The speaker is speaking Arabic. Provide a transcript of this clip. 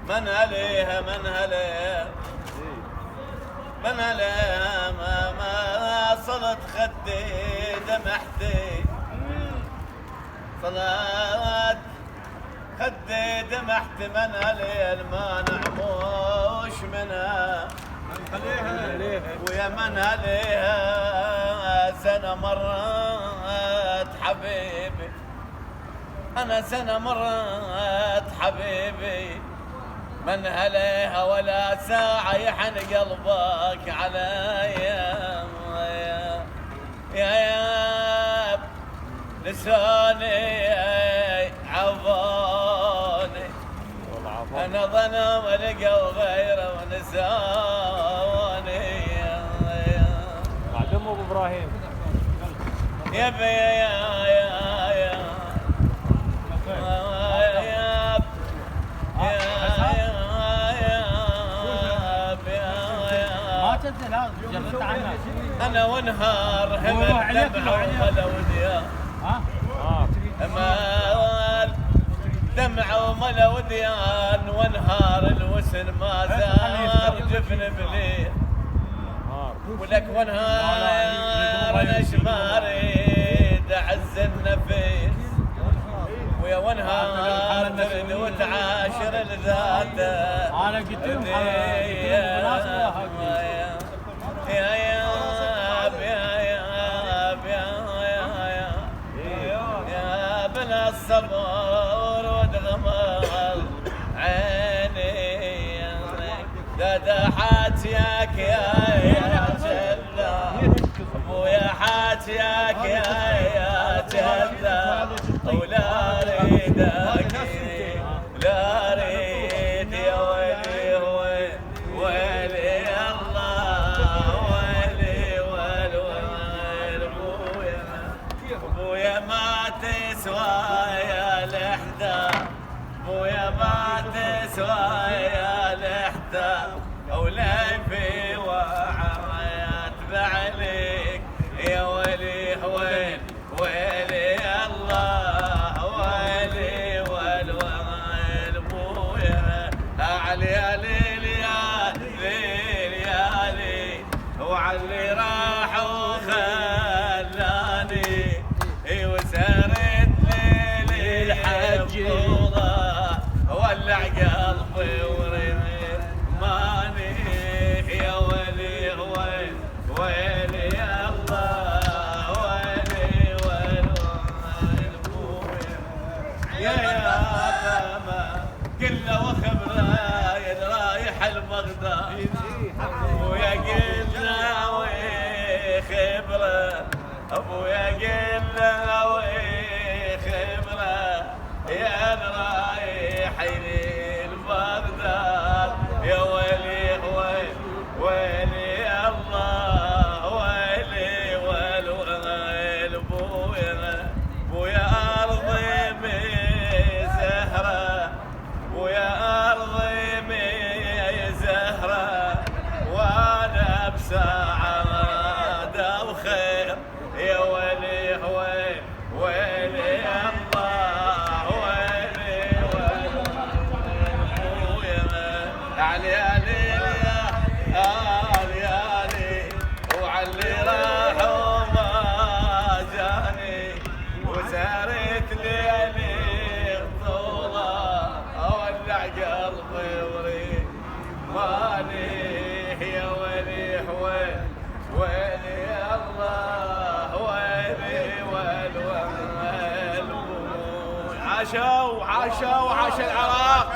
من عليها من عليها من عليها ما صلت خدي دمحتي صلت خدي دمحت من عليها المانع موش منها ويا من عليها سنة مرت حبيبي أنا سنة مرت حبيبي من عليها ولا ساعة يحن قلبك عليا يا لساني عفاني أنا ظنم لقوا غيره ونساني معدوم أبو إبراهيم يا أنا ونهار همل دمع وملا وديان همل دمع وملا وديان ونهار الوسن ما زار جفن بليه ولك ونهار الاشمار اعز النفيس ويا ونهار ترد وتعاشر الذات انا قلت لهم يا بلا الصبر وتغمض عيني دادا حاتياك يا جلا ابويا حاتياك يا جلا ولا اريدك لا اريد يا ويلي ويلي الله ويلي ويلي ابويا ما تسوى يا لحده ابويا ما تسوى يا لحده اولاي في وعيات بعليك يا ويلي ويلي الله ويلي ويلي ابويا علي يا ليل يا ليل يا ليل وعلي راح وخلاني وسرت ليلي الحج ولع قلبي ورمي ماني يا ويلي ويلي يا الله ويلي ويلي ابويا يا ماما كله وخبره رايح البغداد ابويا قلنا وخبره ابويا قلنا وخبره يا رايح البغداد يا ويلي ويلي الله ويلي ويلي ابويا ارضي بزهره ويا ارضي بزهره وانا بسعاده وخير يا ويلي ويلي الله ويلي علي علي علي وعلي راح وما جاني وسارت ليلي طوله اولع قلبي وريد ماني يا ويلي ويلي الله ويلي ويلي عاشوا عاشوا عاش العراق.